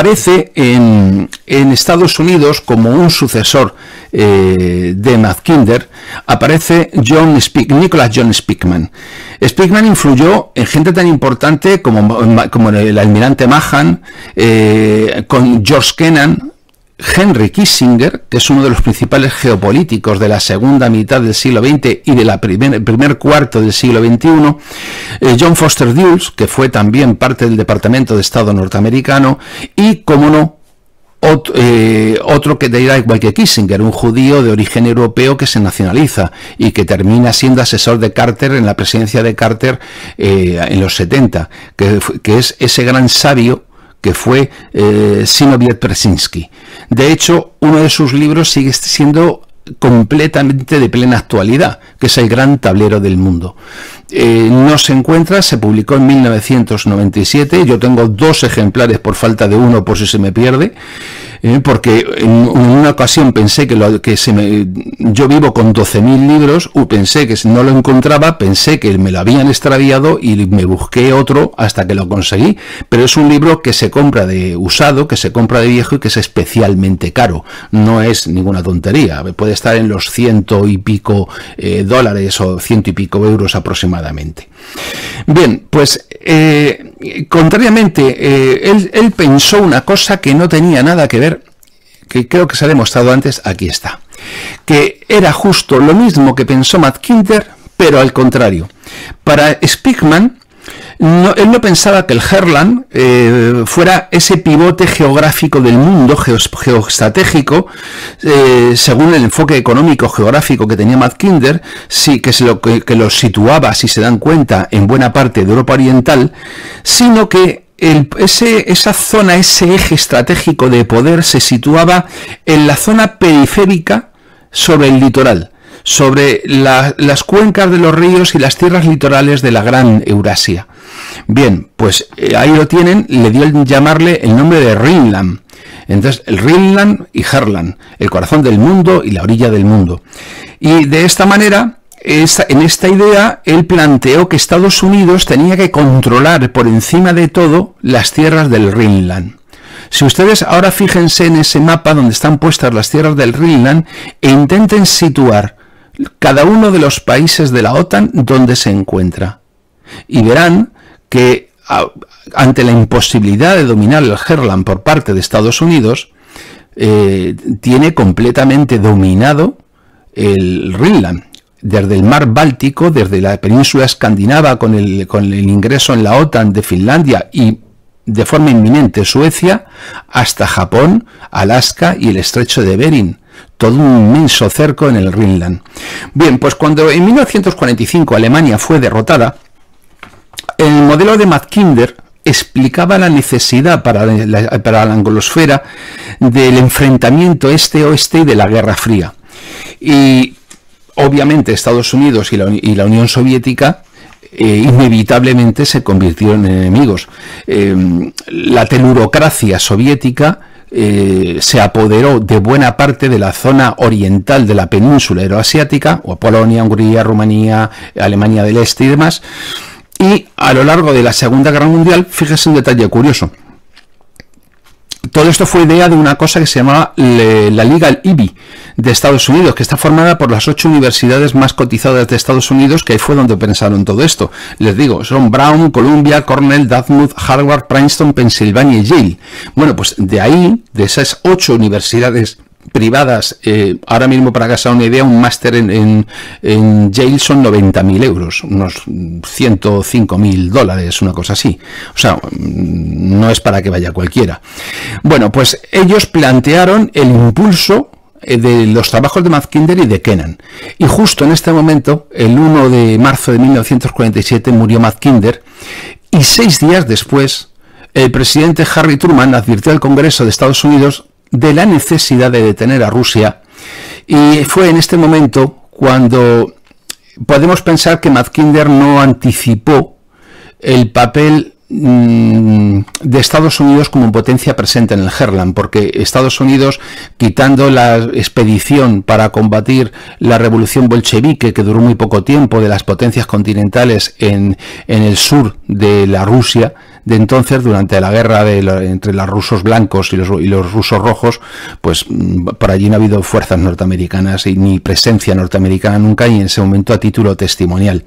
aparece en Estados Unidos como un sucesor de Mackinder, aparece Nicholas John Speakman. Speakman influyó en gente tan importante como el almirante Mahan, con George Kennan, Henry Kissinger, que es uno de los principales geopolíticos de la segunda mitad del siglo XX y de la primer cuarto del siglo XXI, John Foster Dulles, que fue también parte del Departamento de Estado norteamericano, y, como no, otro que te dirá igual que Kissinger, un judío de origen europeo que se nacionaliza y que termina siendo asesor de Carter en la presidencia de Carter en los 70, que es ese gran sabio que fue Zinoviev Brzezinski. De hecho, uno de sus libros sigue siendo completamente de plena actualidad, que es El Gran Tablero del Mundo. No se encuentra, se publicó en 1997, yo tengo 2 ejemplares por falta de uno por si se me pierde, porque en una ocasión pensé yo vivo con 12.000 libros, pensé que no lo encontraba, pensé que me lo habían extraviado y me busqué otro hasta que lo conseguí, pero es un libro que se compra de usado, que se compra de viejo y que es especialmente caro, no es ninguna tontería, puede estar en los 100 y pico dólares o 100 y pico euros aproximadamente. Bien, pues contrariamente, él pensó una cosa que no tenía nada que ver, que creo que se ha demostrado antes, aquí está, que era justo lo mismo que pensó Mackinder, pero al contrario. Para Speakman, él no pensaba que el Herland fuera ese pivote geográfico del mundo, geoestratégico, según el enfoque económico geográfico que tenía Mackinder, sí, que lo situaba, si se dan cuenta, en buena parte de Europa Oriental, sino que esa zona, ese eje estratégico de poder se situaba en la zona periférica sobre el litoral, sobre las cuencas de los ríos y las tierras litorales de la gran Eurasia. Bien, pues ahí lo tienen, le dio llamarle el nombre de Rhineland. Entonces, el Rhineland y Herland, el corazón del mundo y la orilla del mundo. Y de esta manera, en esta idea, él planteó que Estados Unidos tenía que controlar por encima de todo las tierras del Rhineland. Si ustedes ahora fíjense en ese mapa donde están puestas las tierras del Rhineland e intenten situar cada uno de los países de la OTAN donde se encuentra. Y verán que ante la imposibilidad de dominar el Herland por parte de Estados Unidos, tiene completamente dominado el Rhineland. Desde el mar Báltico, desde la península escandinava con el ingreso en la OTAN de Finlandia y de forma inminente Suecia, hasta Japón, Alaska y el estrecho de Bering. Todo un inmenso cerco en el Rhineland. Bien, pues cuando en 1945 Alemania fue derrotada, el modelo de Mackinder explicaba la necesidad para la anglosfera del enfrentamiento este-oeste y de la Guerra Fría. Y obviamente Estados Unidos y la Unión Soviética inevitablemente se convirtieron en enemigos. La telurocracia soviética se apoderó de buena parte de la zona oriental de la península euroasiática, o Polonia, Hungría, Rumanía, Alemania del Este y demás, y a lo largo de la Segunda Guerra Mundial, fíjese un detalle curioso, todo esto fue idea de una cosa que se llamaba la Liga IBI de Estados Unidos, que está formada por las 8 universidades más cotizadas de Estados Unidos, que ahí fue donde pensaron todo esto. Les digo, son Brown, Columbia, Cornell, Dartmouth, Harvard, Princeton, Pensilvania y Yale. Bueno, pues de ahí, de esas 8 universidades privadas, ahora mismo, para que se haga una idea, un máster en Yale son 90.000 euros, unos 105.000 dólares, una cosa así. O sea, no es para que vaya cualquiera. Bueno, pues ellos plantearon el impulso de los trabajos de Mackinder y de Kennan. Y justo en este momento, el 1 de marzo de 1947, murió Mackinder, y 6 días después, el presidente Harry Truman advirtió al Congreso de Estados Unidos de la necesidad de detener a Rusia, y fue en este momento cuando podemos pensar que Mackinder no anticipó el papel de Estados Unidos como potencia presente en el Herland, porque Estados Unidos, quitando la expedición para combatir la revolución bolchevique, que duró muy poco tiempo, de las potencias continentales en el sur de la Rusia, de entonces, durante la guerra entre los rusos blancos y los rusos rojos, pues por allí no ha habido fuerzas norteamericanas y ni presencia norteamericana nunca, y en ese momento a título testimonial.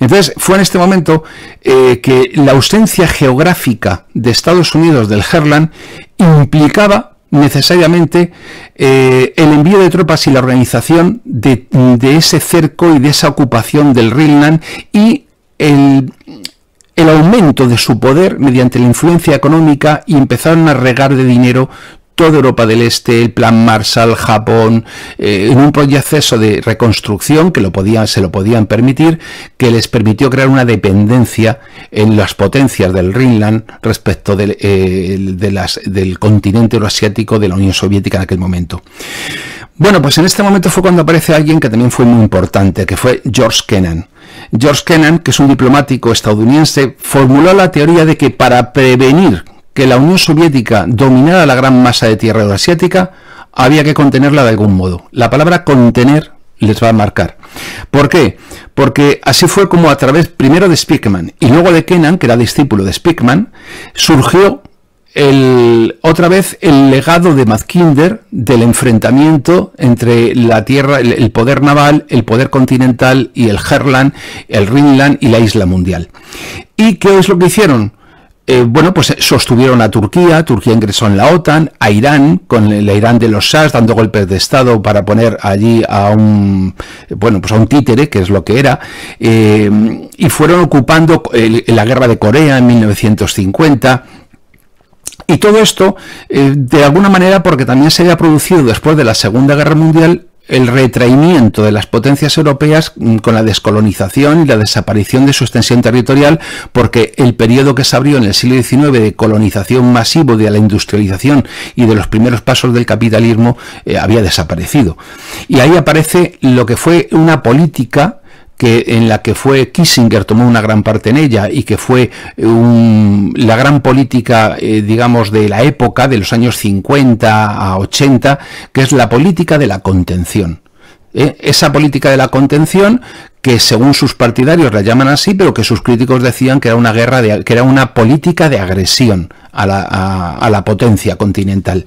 Entonces fue en este momento que la ausencia geográfica de Estados Unidos del Heartland implicaba necesariamente el envío de tropas y la organización de ese cerco y de esa ocupación del Rhineland, y el aumento de su poder mediante la influencia económica, y empezaron a regar de dinero toda Europa del Este, el Plan Marshall, Japón, en un proceso de reconstrucción que se lo podían permitir, que les permitió crear una dependencia en las potencias del Rhineland respecto del continente euroasiático de la Unión Soviética en aquel momento. Bueno, pues en este momento fue cuando aparece alguien que también fue muy importante, que fue George Kennan. George Kennan, que es un diplomático estadounidense, formuló la teoría de que para prevenir que la Unión Soviética dominara la gran masa de tierra euroasiática, había que contenerla de algún modo. La palabra contener les va a marcar. ¿Por qué? Porque así fue como, a través primero de Speakman y luego de Kennan, que era discípulo de Speakman, surgió otra vez el legado de Mackinder del enfrentamiento entre la tierra, el poder naval, el poder continental y el Heartland, el Rhineland y la isla mundial. ¿Y qué es lo que hicieron? Bueno, pues sostuvieron a Turquía ingresó en la OTAN, a Irán, con el Irán de los Shahs, dando golpes de Estado para poner allí a un títere, que es lo que era, y fueron ocupando la guerra de Corea en 1950, y todo esto, de alguna manera, porque también se había producido después de la Segunda Guerra Mundial el retraimiento de las potencias europeas con la descolonización y la desaparición de su extensión territorial, porque el periodo que se abrió en el siglo XIX de colonización masivo, de la industrialización y de los primeros pasos del capitalismo había desaparecido. Y ahí aparece lo que fue una política en la que Kissinger tomó una gran parte en ella, y que fue la gran política, digamos, de la época, de los años 50 a 80, que es la política de la contención. Esa política de la contención, que según sus partidarios la llaman así, pero que sus críticos decían que era una que era una política de agresión a la potencia continental.